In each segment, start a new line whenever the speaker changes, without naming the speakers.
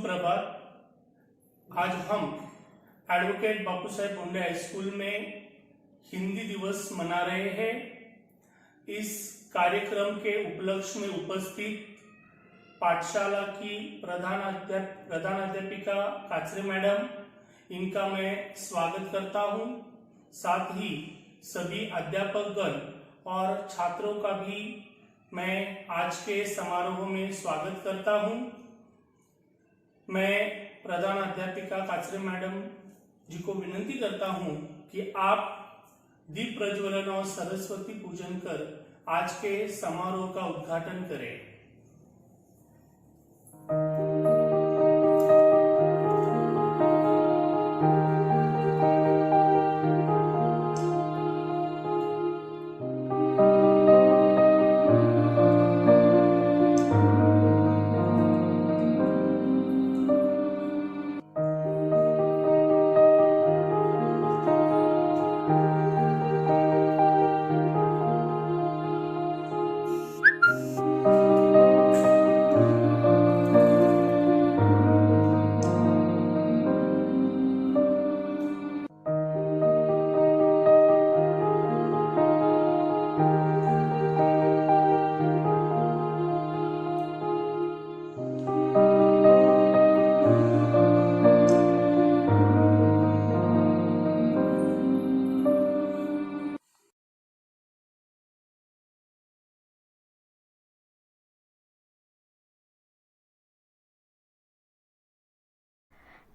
सुप्रभात। आज हम एडवोकेट बापू साहेब भोंडे हाई स्कूल में हिंदी दिवस मना रहे हैं। इस कार्यक्रम के उपलक्ष्य में उपस्थित पाठशाला की प्रधानाध्यापिका काचरे मैडम, इनका मैं स्वागत करता हूं। साथ ही सभी अध्यापकगण और छात्रों का भी मैं आज के समारोह में स्वागत करता हूं। मैं प्रधान अध्यापिका काचरे मैडम जी को विनती करता हूं कि आप दीप प्रज्वलन और सरस्वती पूजन कर आज के समारोह का उद्घाटन करें।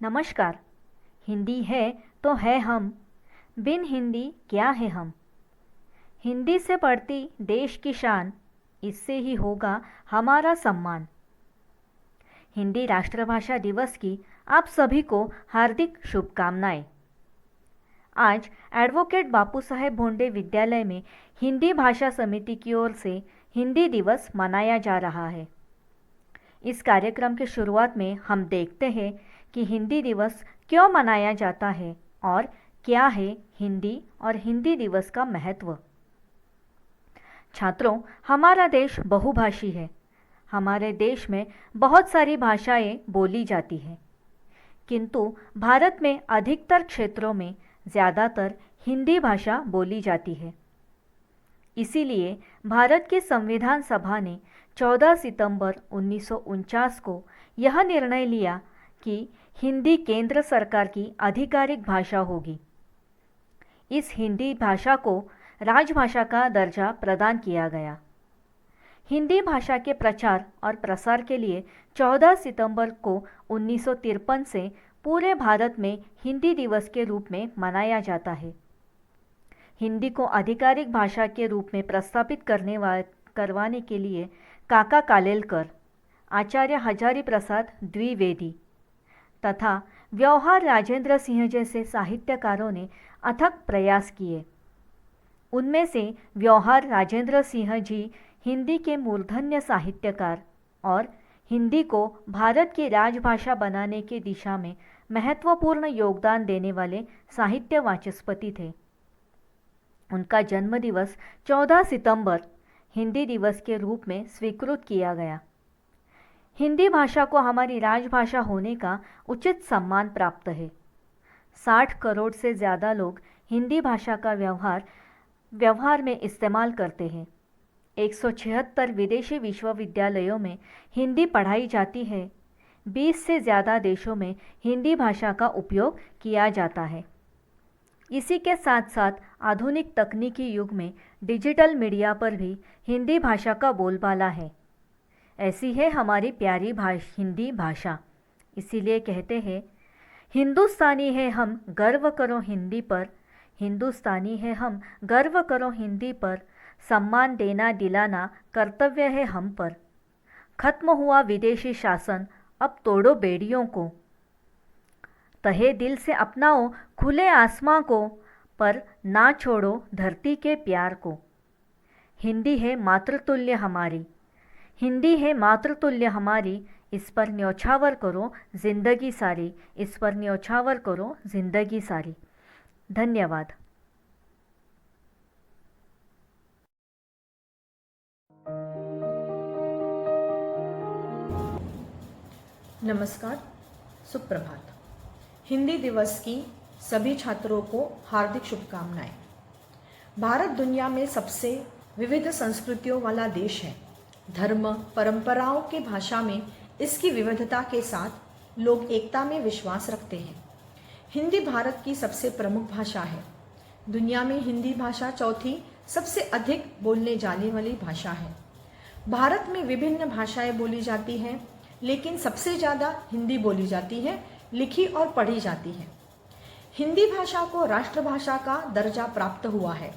नमस्कार। हिंदी है तो है हम, बिन हिंदी क्या है हम। हिंदी से बढ़ती देश की शान, इससे ही होगा हमारा सम्मान। हिंदी राष्ट्रभाषा दिवस की आप सभी को हार्दिक शुभकामनाएं। आज एडवोकेट बापू साहेब भोंडे विद्यालय में हिंदी भाषा समिति की ओर से हिंदी दिवस मनाया जा रहा है। इस कार्यक्रम की शुरुआत में हम देखते हैं कि हिंदी दिवस क्यों मनाया जाता है और क्या है हिंदी और हिंदी दिवस का महत्व। छात्रों, हमारा देश बहुभाषी है। हमारे देश में बहुत सारी भाषाएं बोली जाती हैं, किंतु भारत में अधिकतर क्षेत्रों में ज़्यादातर हिंदी भाषा बोली जाती है। इसीलिए भारत की संविधान सभा ने 14 सितंबर 1949 को यह निर्णय लिया कि हिंदी केंद्र सरकार की आधिकारिक भाषा होगी। इस हिंदी भाषा को राजभाषा का दर्जा प्रदान किया गया। हिंदी भाषा के प्रचार और प्रसार के लिए 14 सितंबर को 1953 से पूरे भारत में हिंदी दिवस के रूप में मनाया जाता है। हिंदी को आधिकारिक भाषा के रूप में प्रस्तावित करवाने के लिए काका कालेलकर, आचार्य हजारी प्रसाद द्विवेदी तथा व्यवहार राजेंद्र सिंह जैसे साहित्यकारों ने अथक प्रयास किए। उनमें से व्यवहार राजेंद्र सिंह जी हिंदी के मूर्धन्य साहित्यकार और हिंदी को भारत की राजभाषा बनाने की दिशा में महत्वपूर्ण योगदान देने वाले साहित्य वाचस्पति थे। उनका जन्मदिवस 14 सितंबर हिंदी दिवस के रूप में स्वीकृत किया गया। हिंदी भाषा को हमारी राजभाषा होने का उचित सम्मान प्राप्त है। 60 करोड़ से ज़्यादा लोग हिंदी भाषा का व्यवहार में इस्तेमाल करते हैं। 176 विदेशी विश्वविद्यालयों में हिंदी पढ़ाई जाती है। 20 से ज़्यादा देशों में हिंदी भाषा का उपयोग किया जाता है। इसी के साथ साथ आधुनिक तकनीकी युग में डिजिटल मीडिया पर भी हिंदी भाषा का बोलबाला है। ऐसी है हमारी प्यारी हिंदी भाषा। इसीलिए कहते हैं, हिंदुस्तानी है हम गर्व करो हिंदी पर, हिंदुस्तानी है हम गर्व करो हिंदी पर, सम्मान देना दिलाना कर्तव्य है हम पर। खत्म हुआ विदेशी शासन, अब तोड़ो बेड़ियों को, तहे दिल से अपनाओ खुले आसमां को, पर ना छोड़ो धरती के प्यार को। हिंदी है मातृतुल्य हमारी, हिंदी है मातृतुल्य हमारी, इस पर न्योछावर करो जिंदगी सारी, इस पर न्योछावर करो जिंदगी सारी। धन्यवाद।
नमस्कार। सुप्रभात। हिंदी दिवस की सभी छात्रों को हार्दिक शुभकामनाएं। भारत दुनिया में सबसे विविध संस्कृतियों वाला देश है। धर्म, परंपराओं की भाषा में इसकी विविधता के साथ लोग एकता में विश्वास रखते हैं। हिंदी भारत की सबसे प्रमुख भाषा है। दुनिया में हिंदी भाषा चौथी सबसे अधिक बोलने जाने वाली भाषा है। भारत में विभिन्न भाषाएं बोली जाती हैं, लेकिन सबसे ज़्यादा हिंदी बोली जाती है, लिखी और पढ़ी जाती है। हिंदी भाषा को राष्ट्रभाषा का दर्जा प्राप्त हुआ है।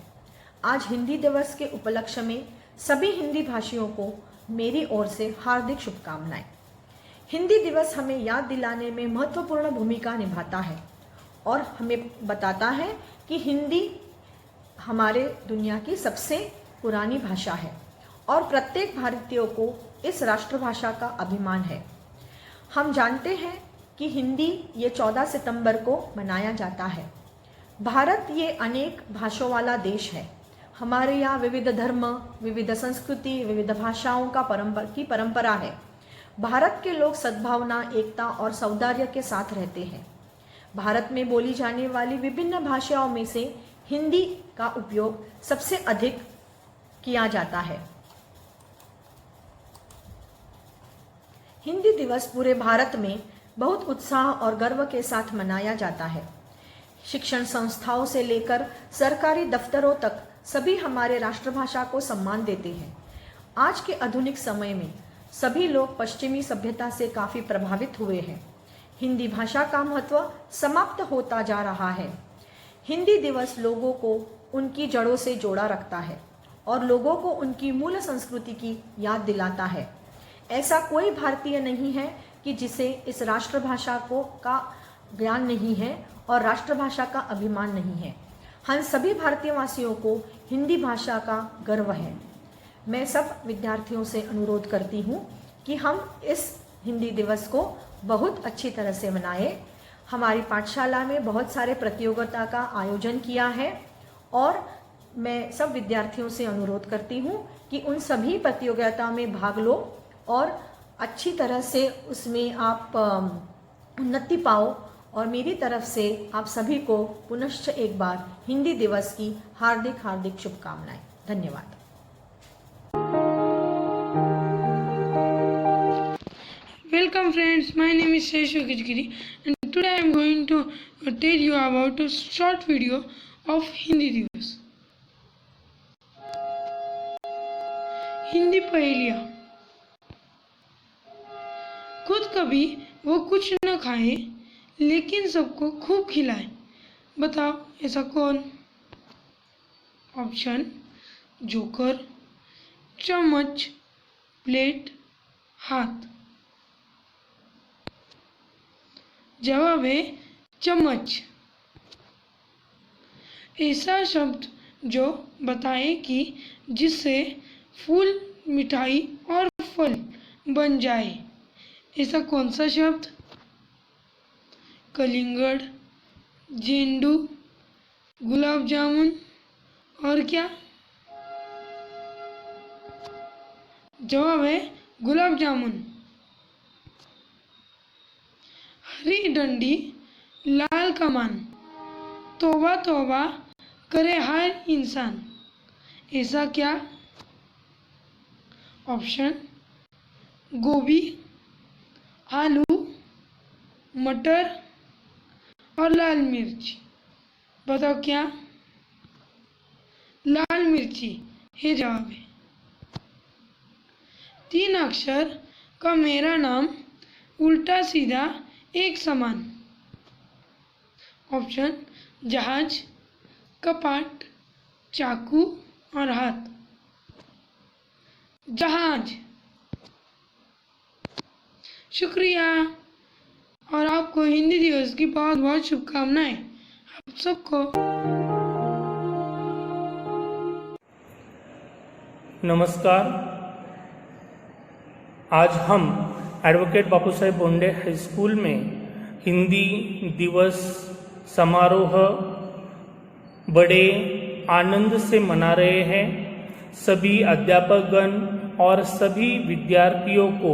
आज हिंदी दिवस के उपलक्ष्य में सभी हिंदी भाषियों को मेरी ओर से हार्दिक शुभकामनाएं। हिंदी दिवस हमें याद दिलाने में महत्वपूर्ण भूमिका निभाता है और हमें बताता है कि हिंदी हमारे दुनिया की सबसे पुरानी भाषा है और प्रत्येक भारतीय को इस राष्ट्रभाषा का अभिमान है। हम जानते हैं कि हिंदी ये 14 सितंबर को मनाया जाता है। भारत ये अनेक भाषाओं वाला देश है। हमारे यहाँ विविध धर्म, विविध संस्कृति, विविध भाषाओं की परंपरा है। भारत के लोग सद्भावना, एकता और सौहार्द के साथ रहते हैं। भारत में बोली जाने वाली विभिन्न भाषाओं में से हिंदी का उपयोग सबसे अधिक किया जाता है। हिंदी दिवस पूरे भारत में बहुत उत्साह और गर्व के साथ मनाया जाता है। शिक्षण संस्थाओं से लेकर सरकारी दफ्तरों तक सभी हमारे राष्ट्रभाषा को सम्मान देते हैं। आज के आधुनिक समय में सभी लोग पश्चिमी सभ्यता से काफ़ी प्रभावित हुए हैं। हिंदी भाषा का महत्व समाप्त होता जा रहा है। हिंदी दिवस लोगों को उनकी जड़ों से जोड़ा रखता है और लोगों को उनकी मूल संस्कृति की याद दिलाता है। ऐसा कोई भारतीय नहीं है कि जिसे इस राष्ट्रभाषा का ज्ञान नहीं है और राष्ट्रभाषा का अभिमान नहीं है। हम सभी भारतीय वासियों को हिंदी भाषा का गर्व है। मैं सब विद्यार्थियों से अनुरोध करती हूँ कि हम इस हिंदी दिवस को बहुत अच्छी तरह से मनाएं। हमारी पाठशाला में बहुत सारे प्रतियोगिता का आयोजन किया है और मैं सब विद्यार्थियों से अनुरोध करती हूँ कि उन सभी प्रतियोगिता में भाग लो और अच्छी तरह से उसमें आप उन्नति पाओ। और मेरी तरफ से आप सभी को पुनश्च एक बार हिंदी दिवस की हार्दिक हार्दिक शुभकामनाएं। धन्यवाद।
Welcome friends, my name is Seshu Kijgiri and today I am going to tell you about a short video of Hindi Divas. Hindi पहेलियाँ। खुद कभी वो कुछ न खाए लेकिन सबको खूब खिलाए, बताओ ऐसा कौन? ऑप्शन: जोकर, चम्मच, प्लेट, हाथ। जवाब है चम्मच। ऐसा शब्द जो बताए कि जिससे फूल, मिठाई और फल बन जाए, ऐसा कौन सा शब्द? कलिंगड़, जेंडू, गुलाब जामुन और क्या? जवाब है गुलाब जामुन। हरी डंडी, लाल कमान, तौबा तौबा करे हर इंसान, ऐसा क्या? ऑप्शन: गोभी, आलू, मटर और लाल मिर्च। बताओ क्या? लाल मिर्ची है जवाब है। 3 अक्षर का मेरा नाम, उल्टा सीधा एक समान। ऑप्शन: जहाज, कपाट, चाकू और हाथ। जहाज। शुक्रिया और आपको हिंदी दिवस की बहुत बहुत शुभकामनाएं। आप सबको।
नमस्कार। आज हम एडवोकेट बापू साहेब बोंडे हाई स्कूल में हिंदी दिवस समारोह बड़े आनंद से मना रहे हैं। सभी अध्यापकगण और सभी विद्यार्थियों को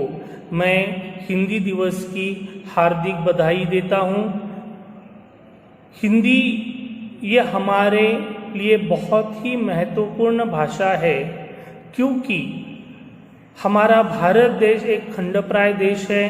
मैं हिंदी दिवस की हार्दिक बधाई देता हूँ। हिंदी ये हमारे लिए बहुत ही महत्वपूर्ण भाषा है, क्योंकि हमारा भारत देश एक खंडप्राय देश है।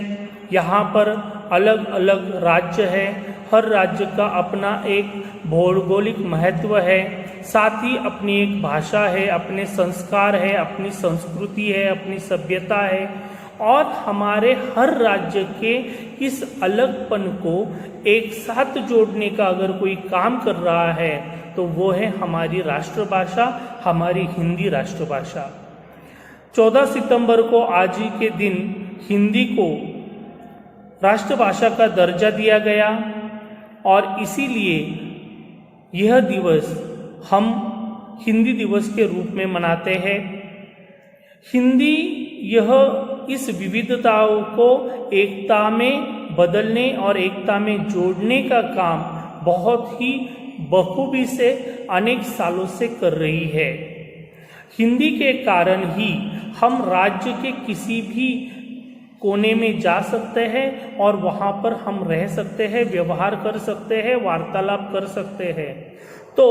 यहाँ पर अलग अलग राज्य है, हर राज्य का अपना एक भौगोलिक महत्व है, साथ ही अपनी एक भाषा है, अपने संस्कार है, अपनी संस्कृति है, अपनी सभ्यता है। और हमारे हर राज्य के इस अलगपन को एक साथ जोड़ने का अगर कोई काम कर रहा है तो वो है हमारी राष्ट्रभाषा, हमारी हिंदी राष्ट्रभाषा। 14 सितंबर को आज ही के दिन हिंदी को राष्ट्रभाषा का दर्जा दिया गया और इसीलिए यह दिवस हम हिंदी दिवस के रूप में मनाते हैं। हिंदी यह इस विविधताओं को एकता में बदलने और एकता में जोड़ने का काम बहुत ही बखूबी से अनेक सालों से कर रही है। हिंदी के कारण ही हम राज्य के किसी भी कोने में जा सकते हैं और वहाँ पर हम रह सकते हैं, व्यवहार कर सकते हैं, वार्तालाप कर सकते हैं। तो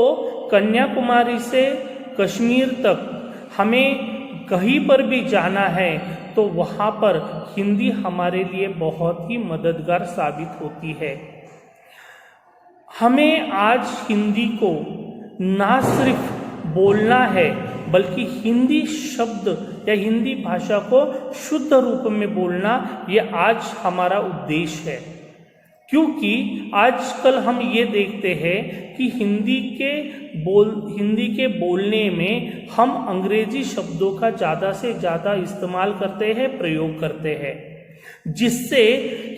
कन्याकुमारी से कश्मीर तक हमें कहीं पर भी जाना है तो वहाँ पर हिंदी हमारे लिए बहुत ही मददगार साबित होती है। हमें आज हिंदी को ना सिर्फ बोलना है बल्कि हिंदी शब्द या हिंदी भाषा को शुद्ध रूप में बोलना ये आज हमारा उद्देश्य है, क्योंकि आजकल हम ये देखते हैं कि हिंदी के बोलने में हम अंग्रेजी शब्दों का ज़्यादा से ज़्यादा इस्तेमाल करते हैं, प्रयोग करते हैं, जिससे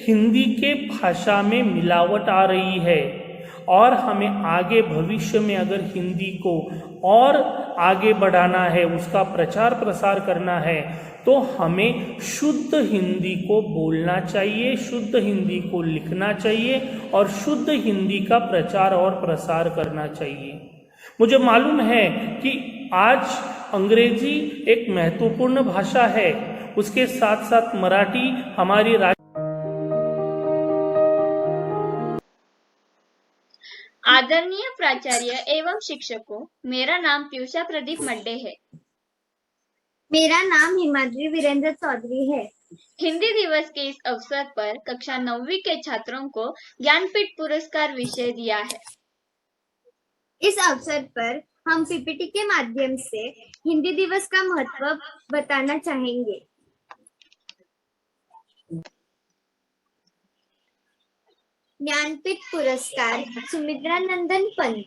हिंदी के भाषा में मिलावट आ रही है। और हमें आगे भविष्य में अगर हिंदी को और आगे बढ़ाना है, उसका प्रचार प्रसार करना है, तो हमें शुद्ध हिंदी को बोलना चाहिए, शुद्ध हिंदी को लिखना चाहिए और शुद्ध हिंदी का प्रचार और प्रसार करना चाहिए। मुझे मालूम है कि आज अंग्रेजी एक महत्वपूर्ण भाषा है, उसके साथ साथ मराठी हमारी
आदरणीय प्राचार्य एवं शिक्षकों, मेरा नाम पीयूषा प्रदीप मड्डे है।
मेरा नाम हिमाद्री वीरेंद्र चौधरी है।
हिंदी दिवस के इस अवसर पर कक्षा 9वीं के छात्रों को ज्ञानपीठ पुरस्कार विषय दिया है।
इस अवसर पर हम पीपीटी के माध्यम से हिंदी दिवस का महत्व बताना चाहेंगे। ज्ञानपीठ पुरस्कार सुमित्रानंदन पंत।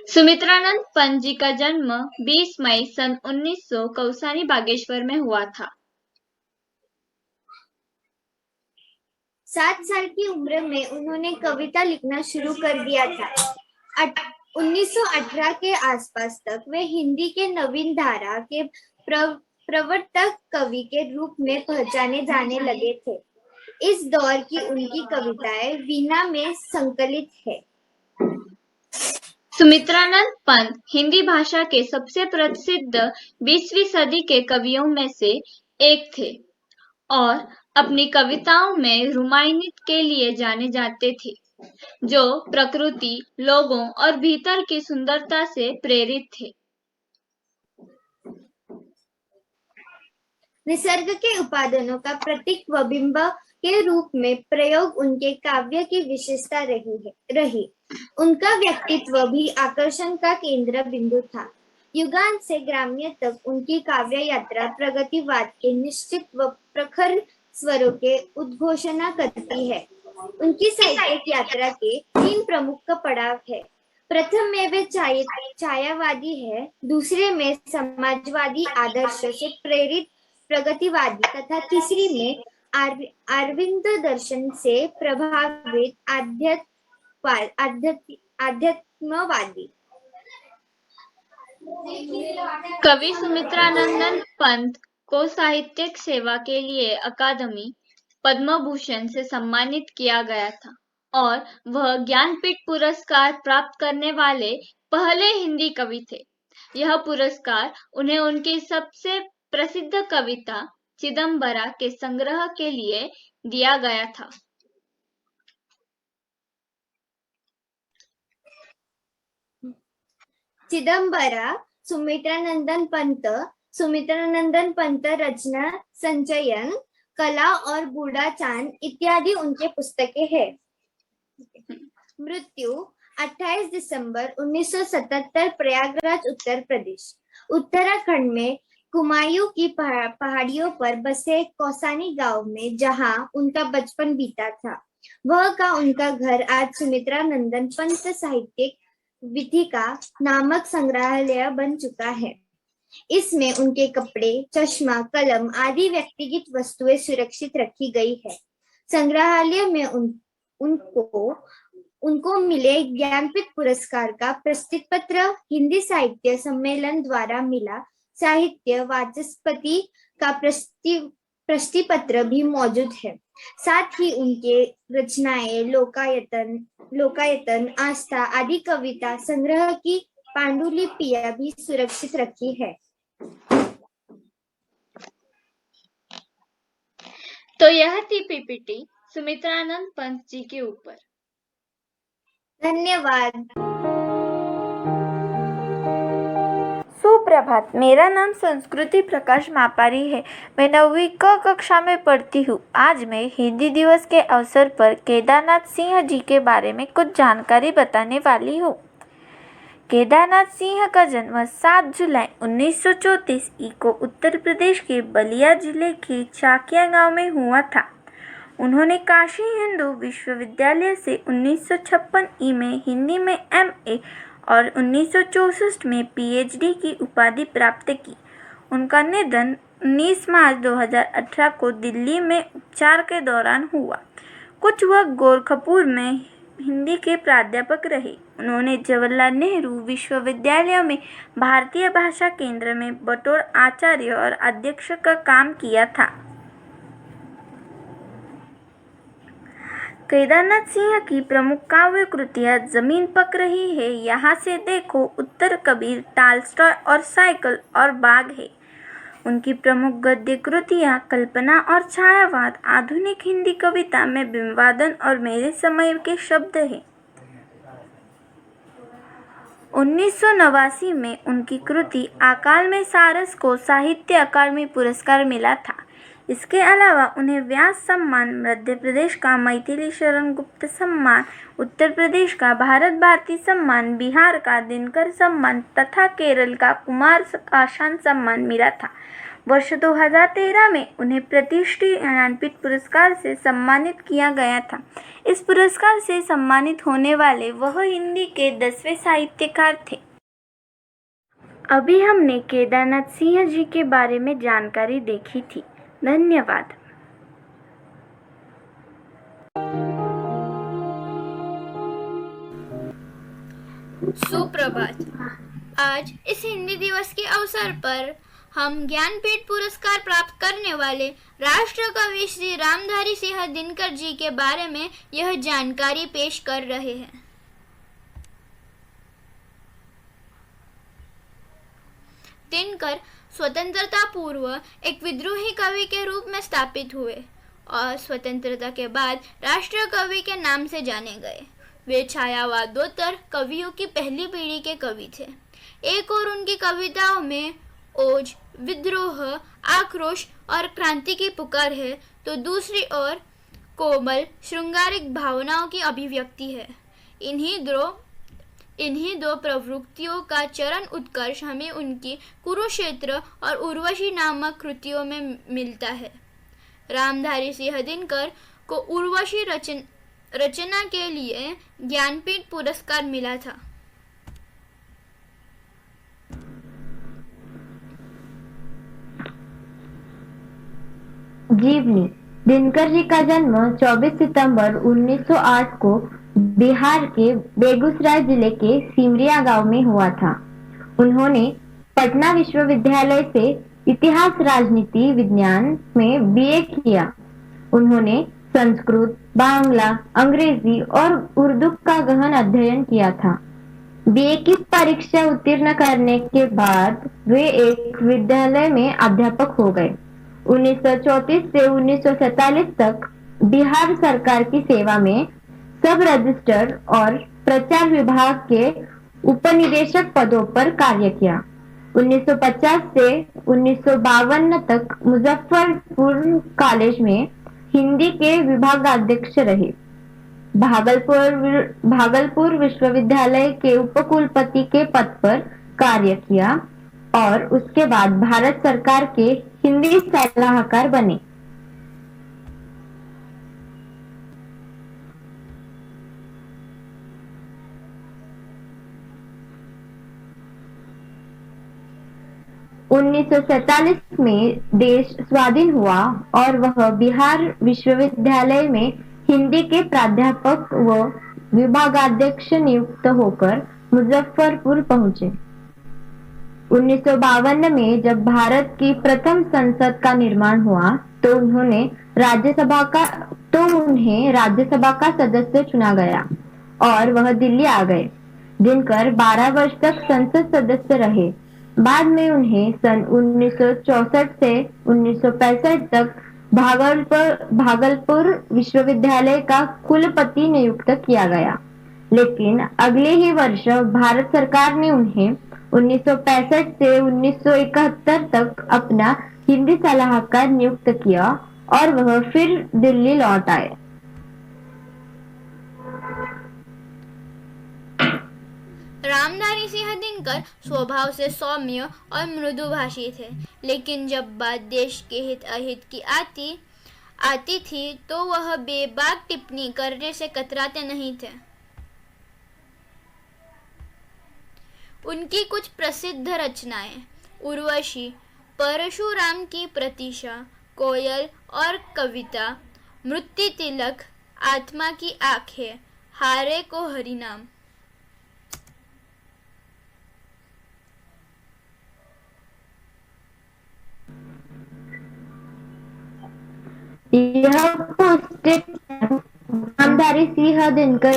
सुमित्रानंद पंत जी का जन्म 20 मई सन 1900 कौसानी बागेश्वर में हुआ था।
7 साल की उम्र में उन्होंने कविता लिखना शुरू कर दिया था। 1918 के आसपास तक वे हिंदी के नवीन धारा के प्रवर्तक कवि के रूप में पहचाने जाने लगे थे। इस दौर की उनकी कविताएं वीणा में संकलित है।
सुमित्रानंद पंत हिंदी भाषा के सबसे प्रसिद्ध 20वीं सदी के कवियों में से एक थे और अपनी कविताओं में रुमायनीत के लिए जाने जाते थे, जो प्रकृति, लोगों और भीतर की सुंदरता से प्रेरित थे।
निसर्ग के उपादानों का प्रतीक व बिंब के रूप में प्रयोग उनके काव्य की विशेषता रही। उनका व्यक्तित्व भी आकर्षण का केंद्र बिंदु था। युगांत से ग्राम्य तक उनकी काव्य यात्रा प्रगतिवाद के निश्चित व प्रखर स्वरों के उद्घोषणा करती है। उनकी साहित्यिक यात्रा के 3 प्रमुख पड़ाव है। प्रथम में वे छायावादी है, दूसरे में समाजवादी आदर्श से प्रेरित प्रगतिवादी तथा तीसरी में अरविंद दर्शन से प्रभावित आध्यात्मवादी।
कवि सुमित्रानंदन पंत को साहित्यिक सेवा के लिए अकादमी पद्म भूषण से सम्मानित किया गया था और वह ज्ञानपीठ पुरस्कार प्राप्त करने वाले पहले हिंदी कवि थे। यह पुरस्कार उन्हें उनकी सबसे प्रसिद्ध कविता चिदम्बरा के संग्रह के लिए दिया गया था।
चिदम्बरा, सुमित्रानंदन पंत रचना संचयन, कला और बूढ़ा चांद इत्यादि उनके पुस्तकें हैं। मृत्यु 28 दिसंबर 1977, प्रयागराज, उत्तर प्रदेश। उत्तराखंड में कुमायूं की पहाड़ियों पर बसे कौसानी गांव में जहां उनका बचपन बीता था, वह का उनका घर आज सुमित्रानंदन पंत साहित्यिक विथिका नामक संग्रहालय बन चुका है। इसमें उनके कपड़े, चश्मा, कलम आदि व्यक्तिगत वस्तुएं सुरक्षित रखी गई है। संग्रहालय में उनको मिले ज्ञानपीठ पुरस्कार का प्रशस्ति पत्र, हिंदी साहित्य सम्मेलन द्वारा मिला साहित्य वाचस्पति का प्रशस्ति पत्र भी मौजूद है। साथ ही उनके रचनाएं लोकायतन, आस्था आदि कविता संग्रह की पांडुलिपियां भी सुरक्षित रखी है।
तो यह थी पीपीटी सुमित्रानंद पंत जी के ऊपर।
धन्यवाद।
सुप्रभात, मेरा नाम संस्कृति प्रकाश मापारी है। मैं 9वीं क कक्षा में पढ़ती हूँ। आज मैं हिंदी दिवस के अवसर पर केदारनाथ सिंह जी के बारे में कुछ जानकारी बताने वाली हूँ। केदारनाथ सिंह का जन्म 7 जुलाई 1934 को उत्तर प्रदेश के बलिया जिले के चाकिया गांव में हुआ था। उन्होंने काशी हिंदू विश्वविद्यालय से 1956 में हिंदी में MA और 1964 में PhD की उपाधि प्राप्त की। उनका निधन 19 मार्च 2018 को दिल्ली में उपचार के दौरान हुआ। कुछ वक्त गोरखपुर में हिंदी के प्राध्यापक रहे। उन्होंने जवाहरलाल नेहरू विश्वविद्यालय में भारतीय भाषा केंद्र में बतौर आचार्य और अध्यक्ष का काम किया था। केदारनाथ सिंह की प्रमुख काव्य कृतियाँ जमीन पक रही है, यहाँ से देखो, उत्तर कबीर, टालस्टॉय और साइकिल और बाग है। उनकी प्रमुख गद्य कृतियाँ कल्पना और छायावाद, आधुनिक हिंदी कविता में बिंबवादन और मेरे समय के शब्द हैं। 1989 में उनकी कृति अकाल में सारस को साहित्य अकादमी पुरस्कार मिला था। इसके अलावा उन्हें व्यास सम्मान, मध्य प्रदेश का मैथिली शरण गुप्त सम्मान, उत्तर प्रदेश का भारत भारती सम्मान, बिहार का दिनकर सम्मान तथा केरल का कुमार आशान सम्मान मिला था। वर्ष 2013 में उन्हें प्रतिष्ठित ज्ञानपीठ पुरस्कार से सम्मानित किया गया था। इस पुरस्कार से सम्मानित होने वाले वह हिंदी के 10वें साहित्यकार थे। अभी हमने केदारनाथ सिंह जी के बारे में जानकारी देखी थी। धन्यवाद।
सुप्रभात। आज इस हिंदी दिवस के अवसर पर हम ज्ञानपीठ पुरस्कार प्राप्त करने वाले राष्ट्र कवि श्री रामधारी सिंह दिनकर जी के बारे में यह जानकारी पेश कर रहे हैं। दिनकर स्वतंत्रता पूर्व एक विद्रोही कवि के रूप में स्थापित हुए और स्वतंत्रता के बाद राष्ट्र कवि के नाम से जाने गए। वे छायावादोत्तर कवियों की पहली पीढ़ी के कवि थे। एक और उनकी कविताओं में ओज, विद्रोह, आक्रोश और क्रांति की पुकार है, तो दूसरी ओर कोमल श्रृंगारिक भावनाओं की अभिव्यक्ति है। इन्हीं दो प्रवृत्तियों का चरण उत्कर्ष हमें उनकी कुरुक्षेत्र और उर्वशी नामक कृतियों में मिलता है। रामधारी सिंह दिनकर को उर्वशी रचना के लिए ज्ञानपीठ पुरस्कार मिला था।
जीवनी। दिनकर जी का जन्म 24 सितंबर 1908 को बिहार के बेगूसराय जिले के सिमरिया गांव में हुआ था। उन्होंने पटना विश्वविद्यालय से इतिहास राजनीति विज्ञान में BA किया। उन्होंने संस्कृत, बांग्ला, अंग्रेजी और उर्दू का गहन अध्ययन किया था। BA की परीक्षा उत्तीर्ण करने के बाद वे एक विद्यालय में अध्यापक हो गए। 1934 से 1947 तक बिहार सरकार की सेवा में सब रजिस्टर और प्रचार विभाग के उपनिदेशक पदों पर कार्य किया। 1950 से 1952 तक मुजफ्फरपुर कॉलेज में हिंदी के विभागाध्यक्ष रहे। भागलपुर विश्वविद्यालय के उपकुलपति के पद पर कार्य किया और उसके बाद भारत सरकार के हिंदी सलाहकार बने। उन्नीस में देश स्वाधीन हुआ और वह बिहार विश्वविद्यालय में हिंदी के प्राध्यापक व विभागाध्यक्ष नियुक्त होकर मुजफ्फरपुर पहुंचे। 1952 में जब भारत की प्रथम संसद का निर्माण हुआ तो उन्हें राज्यसभा का सदस्य चुना गया और वह दिल्ली आ गए। दिनकर 12 वर्ष तक संसद सदस्य रहे। बाद में उन्हें सन 1964 से 1965 तक भागलपुर विश्वविद्यालय का कुलपति नियुक्त किया गया, लेकिन अगले ही वर्ष भारत सरकार ने उन्हें 1965 से 1971 तक अपना हिंदी सलाहकार नियुक्त किया और वह फिर दिल्ली लौट आए।
रामधारी सिंह दिनकर स्वभाव से सौम्य और मृदुभाषी थे, लेकिन जब बात देश के हित अहित की आती थी तो वह बेबाक टिप्पणी करने से कतराते नहीं थे। उनकी कुछ प्रसिद्ध रचनाएं उर्वशी, परशुराम की प्रतीक्षा, कोयल और कविता, मृत्यु तिलक, आत्मा की आंखें, हारे को हरिनाम।
यह रामधारी सिंह दिनकर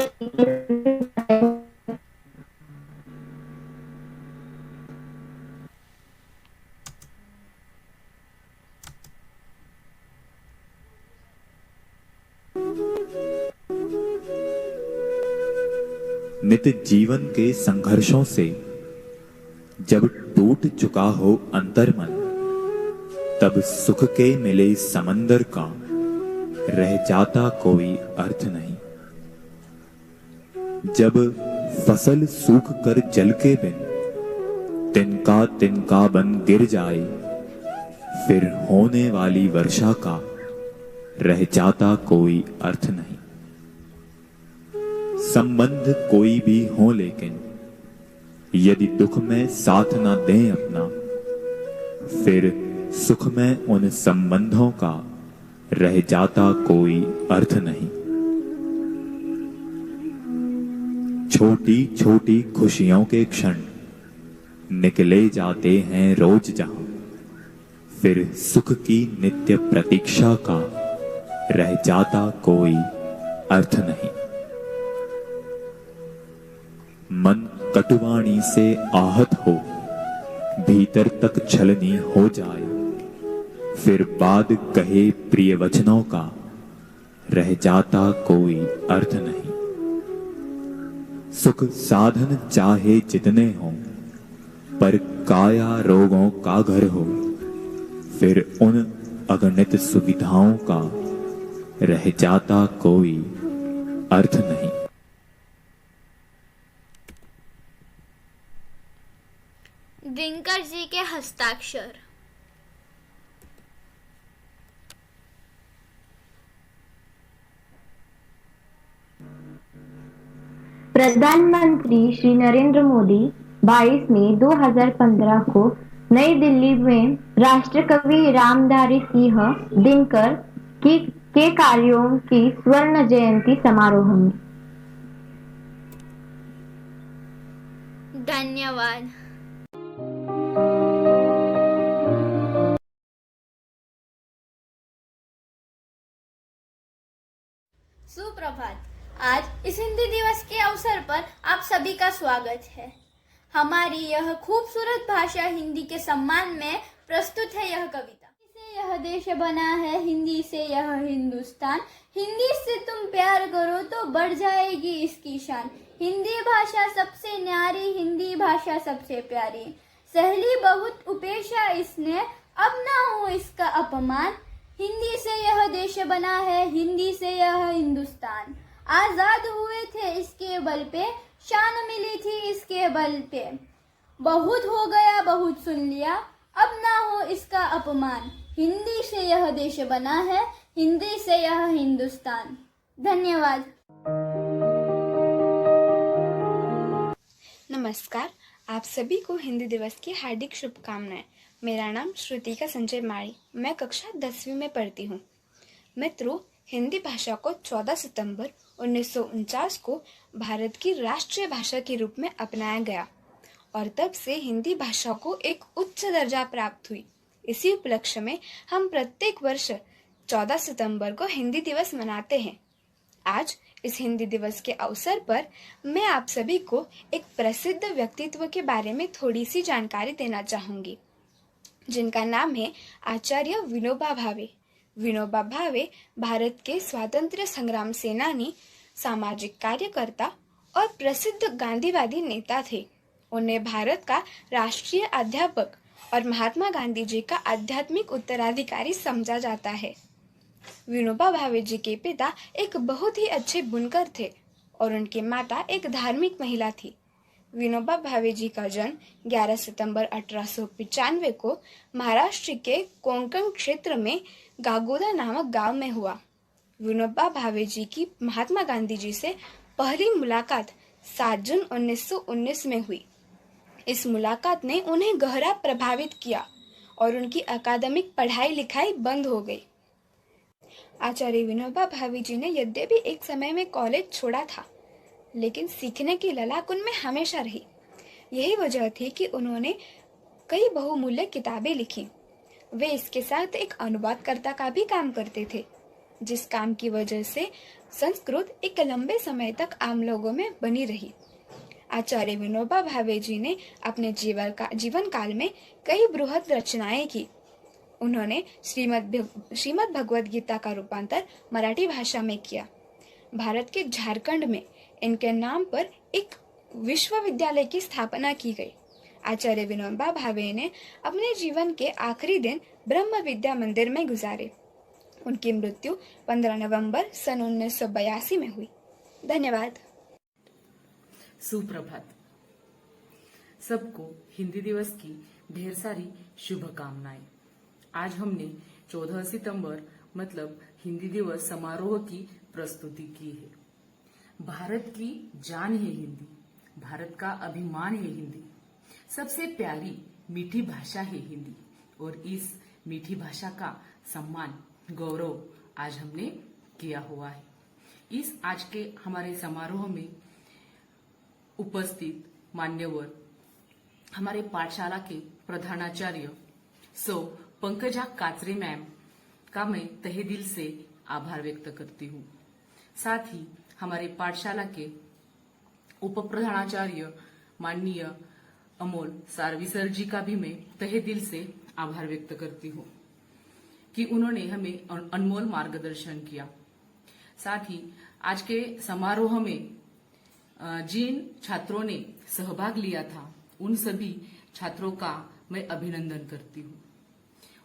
नित्य जीवन के संघर्षों से जब टूट चुका हो अंतर्मन, तब सुख के मिले समंदर का रह जाता कोई अर्थ नहीं। जब फसल सूख कर जल के बिन तिनका बन गिर जाए, फिर होने वाली वर्षा का रह जाता कोई अर्थ नहीं। संबंध कोई भी हो, लेकिन यदि दुख में साथ ना दें अपना, फिर सुख में उन संबंधों का रह जाता कोई अर्थ नहीं। छोटी छोटी खुशियों के क्षण निकले जाते हैं रोज जहां, फिर सुख की नित्य प्रतीक्षा का रह जाता कोई अर्थ नहीं। मन कटुवाणी से आहत हो, भीतर तक छलनी हो जाए, फिर बाद कहे प्रिय वचनों का रह जाता कोई अर्थ नहीं। सुख साधन चाहे जितने हों, पर काया रोगों का घर हो, फिर उन अगणित सुविधाओं का रह जाता कोई अर्थ नहीं।
दिनकर जी के हस्ताक्षर।
प्रधानमंत्री श्री नरेंद्र मोदी 22 मई 2015 को नई दिल्ली में राष्ट्रकवि रामधारी सिंह दिनकर के कार्यों की स्वर्ण जयंती समारोह में।
धन्यवाद। सुप्रभात। आज इस हिंदी दिवस के अवसर पर आप सभी का स्वागत है। हमारी यह खूबसूरत भाषा हिंदी के सम्मान में प्रस्तुत है यह कविता। इसे यह देश बना है, हिंदी से यह हिंदुस्तान। हिंदी से तुम प्यार करो तो बढ़ जाएगी इसकी शान। हिंदी भाषा सबसे न्यारी, हिंदी भाषा सबसे प्यारी। सहली बहुत उपेक्षा इसने, अब ना हो इसका अपमान। हिंदी से यह देश बना है, हिंदी से यह हिंदुस्तान। आजाद हुए थे इसके बल पे, शान मिली थी इसके बल पे। बहुत हो गया बहुत सुन लिया, अब ना हो इसका अपमान। हिंदी से यह देश बना है, हिंदी से यह हिंदुस्तान। धन्यवाद।
नमस्कार, आप सभी को हिंदी दिवस की हार्दिक शुभकामनाएं। मेरा नाम श्रुतिका संजय माड़ी, मैं कक्षा 10वीं में पढ़ती हूँ। मित्रों, हिंदी भाषा को 14 सितंबर 1949 को भारत की राष्ट्रीय भाषा के रूप में अपनाया गया और तब से हिंदी भाषा को एक उच्च दर्जा प्राप्त हुई। इसी उपलक्ष्य में हम प्रत्येक वर्ष 14 सितंबर को हिंदी दिवस मनाते हैं। आज इस हिंदी दिवस के अवसर पर मैं आप सभी को एक प्रसिद्ध व्यक्तित्व के बारे में थोड़ी सी जानकारी देना चाहूंगी, जिनका नाम है आचार्य विनोबा भावे। विनोबा भावे भारत के स्वातंत्र्य संग्राम सेनानी, सामाजिक कार्यकर्ता और प्रसिद्ध गांधीवादी नेता थे। उन्हें भारत का राष्ट्रीय अध्यापक और महात्मा गांधी जी का आध्यात्मिक उत्तराधिकारी समझा जाता है। विनोबा भावे जी के पिता एक बहुत ही अच्छे बुनकर थे और उनकी माता एक धार्मिक महिला थी। विनोबा भावे जी का जन्म 11 सितंबर 1895 को महाराष्ट्र के कोंकण क्षेत्र में गागोदा नामक गांव में हुआ। विनोबा भावे जी की महात्मा गांधी जी से पहली मुलाकात 7 जून 1919 में हुई। इस मुलाकात ने उन्हें गहरा प्रभावित किया और उनकी अकादमिक पढ़ाई लिखाई बंद हो गई। आचार्य विनोबा भावे जी ने यद्यपि एक समय में कॉलेज छोड़ा था, लेकिन सीखने की ललक उनमें हमेशा रही। यही वजह थी कि उन्होंने कई बहुमूल्य किताबें लिखी। वे इसके साथ एक अनुवादकर्ता का भी काम करते थे, जिस काम की वजह से संस्कृत एक लंबे समय तक आम लोगों में बनी रही। आचार्य विनोबा भावे जी ने अपने जीवन काल में कई बृहद रचनाएं की। उन्होंने श्रीमद् भगवद गीता का रूपांतर मराठी भाषा में किया। भारत के झारखंड में इनके नाम पर एक विश्वविद्यालय की स्थापना की गई। आचार्य विनोबा भावे ने अपने जीवन के आखिरी दिन ब्रह्म विद्या मंदिर में गुजारे। उनकी मृत्यु 15 नवंबर सन 1982 में हुई। धन्यवाद।
सुप्रभात। सबको हिंदी दिवस की ढेर सारी शुभकामनाएं। आज हमने 14 सितंबर मतलब हिंदी दिवस समारोह की प्रस्तुति की है। भारत की जान है हिंदी, भारत का अभिमान है हिंदी, सबसे प्यारी मीठी भाषा है हिंदी और इस मीठी भाषा का सम्मान गौरव आज हमने किया हुआ है। इस आज के हमारे समारोह में उपस्थित मान्यवर हमारे पाठशाला के प्रधानाचार्य सौ पंकजा काचरे मैम का मैं तहे दिल से आभार व्यक्त करती हूँ। साथ ही हमारे पाठशाला के उप प्रधानाचार्य माननीय अमोल सारवी सर जी का भी मैं तहे दिल से आभार व्यक्त करती हूँ कि उन्होंने हमें अनमोल मार्गदर्शन किया। साथ ही आज के समारोह में जिन छात्रों ने सहभाग लिया था उन सभी छात्रों का मैं अभिनंदन करती हूँ।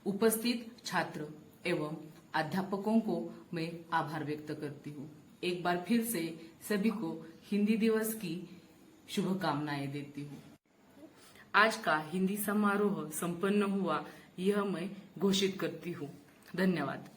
उपस्थित छात्र एवं अध्यापकों को मैं आभार व्यक्त करती हूँ। एक बार फिर से सभी को हिंदी दिवस की शुभकामनाएं देती हूँ। आज का हिंदी समारोह संपन्न हुआ यह मैं घोषित करती हूँ। धन्यवाद।